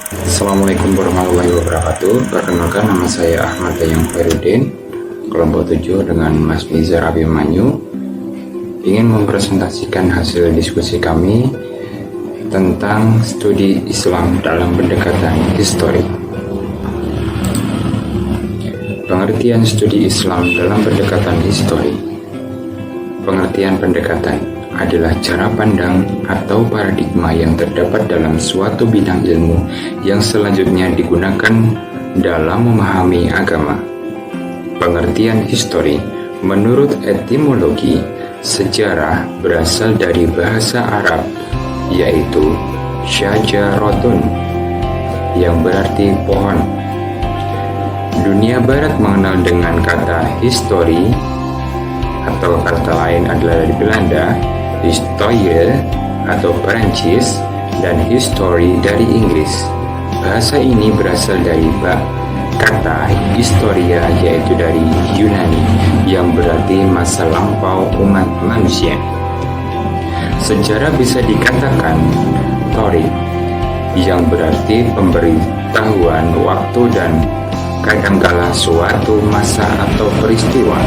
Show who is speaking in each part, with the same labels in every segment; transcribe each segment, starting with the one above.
Speaker 1: Assalamualaikum warahmatullahi wabarakatuh. Perkenalkan, nama saya Ahmad Dayang Khairuddin, kelompok 7 dengan Mas Nizar Abimanyu, ingin mempresentasikan hasil diskusi kami tentang studi Islam dalam pendekatan histori. Pengertian studi Islam dalam pendekatan histori. Pengertian pendekatan adalah cara pandang atau paradigma yang terdapat dalam suatu bidang ilmu yang selanjutnya digunakan dalam memahami agama. Pengertian histori menurut etimologi sejarah berasal dari bahasa Arab, yaitu syajaratun, yang berarti pohon. Dunia Barat mengenal dengan kata histori, atau kata lain adalah dari Belanda, Historie atau Perancis, dan history dari Inggris. Bahasa ini berasal dari kata historia, yaitu dari Yunani, yang berarti masa lampau umat manusia. Sejarah bisa dikatakan tori, yang berarti pemberitahuan waktu dan kadangkala suatu masa atau peristiwa.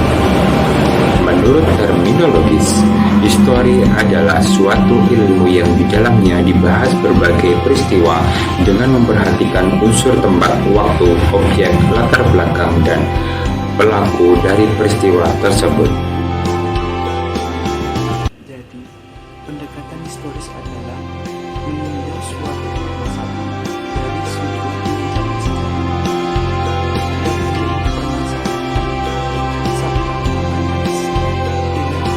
Speaker 1: Menurut terminologis, histori adalah suatu ilmu yang di dalamnya dibahas berbagai peristiwa dengan memperhatikan unsur tempat, waktu, objek, latar belakang, dan pelaku dari peristiwa tersebut.
Speaker 2: Jadi, pendekatan historis adalah meninjau suatu masalah dari sudut pandang sejarah dan menjawab permasalahan serta menganalisis dengan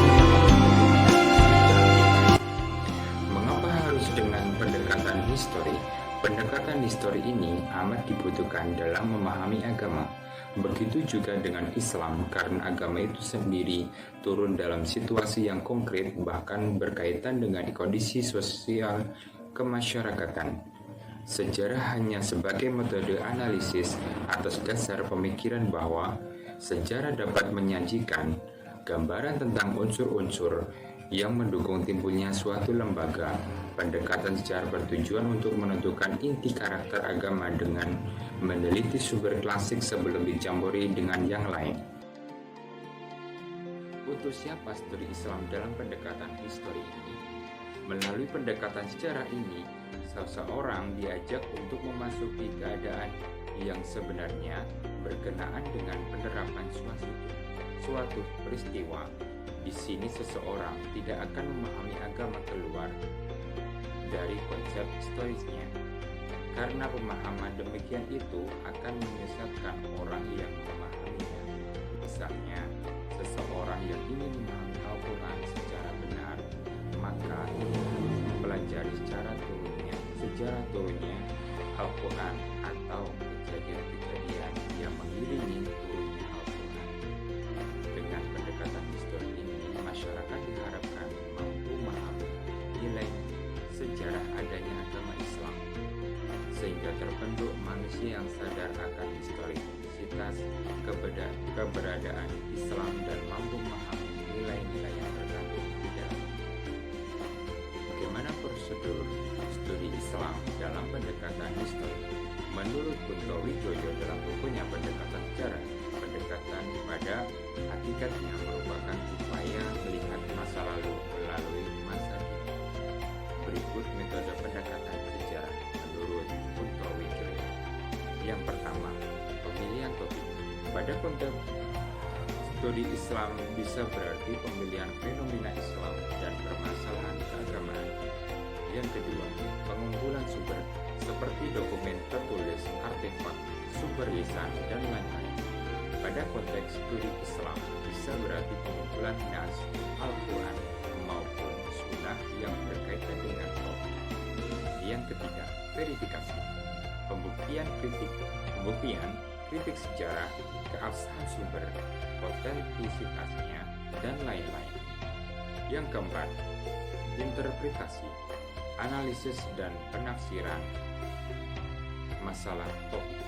Speaker 1: Mengapa harus dengan pendekatan histori? Pendekatan histori ini amat dibutuhkan dalam memahami agama. Begitu juga dengan Islam, karena agama itu sendiri turun dalam situasi yang konkret, bahkan berkaitan dengan kondisi sosial kemasyarakatan. Sejarah hanya sebagai metode analisis atas dasar pemikiran bahwa sejarah dapat menyajikan gambaran tentang unsur-unsur yang mendukung timbulnya suatu lembaga. Pendekatan sejarah bertujuan untuk menentukan inti karakter agama dengan meneliti sumber klasik sebelum dicampuri dengan yang lain. Untuk siapa studi Islam dalam pendekatan histori ini? Melalui pendekatan sejarah ini, seseorang diajak untuk memasuki keadaan yang sebenarnya berkenaan dengan penerapan suatu peristiwa. Di sini seseorang tidak akan memahami agama keluar dari konsep historisnya, karena pemahaman demikian itu akan menyesatkan orang yang memahaminya. Misalnya, seseorang yang ingin memahami Al-Quran secara benar, maka mempelajari sejarah turunnya Al-Quran atau kejadian-kejadian yang mengiringi turunnya Al-Quran. Dengan pendekatan histori ini, masyarakat diharapkan mampu memahami nilai sejarah adanya agama Islam, sehingga terbentuk manusia yang sadar akan historisitas keberadaan Islam dan mampu memahami nilai-nilai yang terkandung di dalamnya. Bagaimana prosedur studi Islam dalam pendekatan histori? Menurut Kunto Wijoyo dalam bukunya Pendekatan Sejarah, pendekatan pada hakikatnya merupakan upaya melihat masa lalu melalui masa kini. Berikut metode pendekatan sejarah menurut Kunto Wijoyo. Yang pertama, pemilihan topik. Pada konteks studi Islam bisa berarti pemilihan fenomena Islam dan permasalahan keagamaan. Yang kedua, pengumpulan sumber seperti dokumen tertulis, artefak, sumber lisan, dan lain-lain. Pada konteks studi Islam bisa berarti pengumpulan nas, Al-Quran, maupun sunnah yang berkaitan dengan topik. Yang ketiga, verifikasi. Pembuktian kritik sejarah, keabsahan sumber, otentisitasnya, dan lain-lain. Yang keempat, interpretasi, analisis dan penafsiran masalah topik.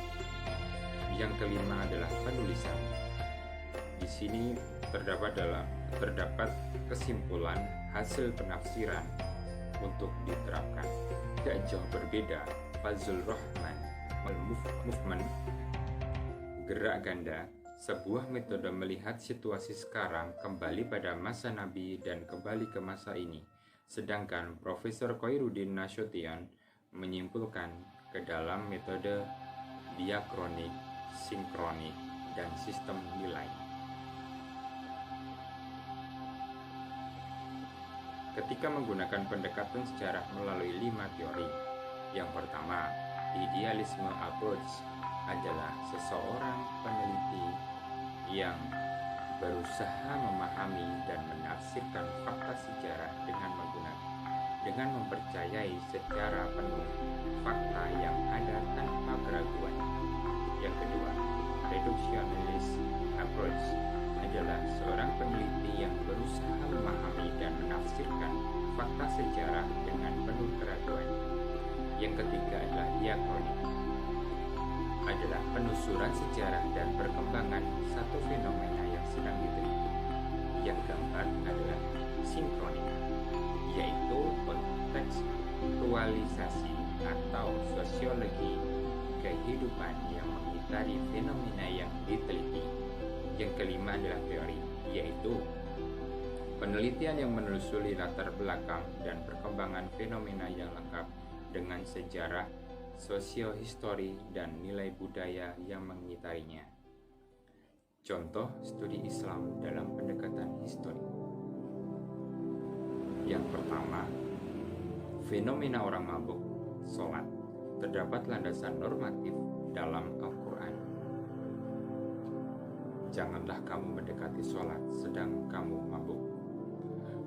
Speaker 1: Yang kelima adalah penulisan. Di sini terdapat kesimpulan hasil penafsiran untuk diterapkan. Tidak jauh berbeda Fazlur Rahman Movement Gerak Ganda, sebuah metode melihat situasi sekarang kembali pada masa Nabi dan kembali ke masa ini. Sedangkan Profesor Khairuddin Nasution menyimpulkan ke dalam metode diakronik, sinkronik, dan sistem nilai. Ketika menggunakan pendekatan sejarah melalui 5 teori, yang pertama, idealisme approach adalah seseorang peneliti yang berusaha memahami dan menafsirkan fakta sejarah dengan mempercayai secara penuh fakta yang ada tanpa keraguan. Yang kedua, reductionist approach adalah seorang peneliti yang berusaha memahami dan menafsirkan fakta sejarah dengan penuh keraguan. Yang ketiga adalah diakronik, adalah penelusuran sejarah dan perkembangan satu fenomena yang sedang diteliti. Yang keempat adalah sinkronik, yaitu kontekstualisasi atau sosiologi kehidupan yang mengitari fenomena yang diteliti. Yang kelima adalah teori, yaitu penelitian yang menelusuri latar belakang dan perkembangan fenomena yang lengkap dengan sejarah, sosiohistori, dan nilai budaya yang mengitarinya. Contoh studi Islam dalam pendekatan histori. Yang pertama, fenomena orang mabuk, sholat. Terdapat landasan normatif dalam Al-Quran. Janganlah kamu mendekati sholat sedang kamu mabuk.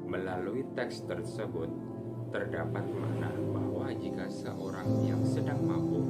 Speaker 1: Melalui teks tersebut, terdapat makna bahwa jika seorang yang sedang mabuk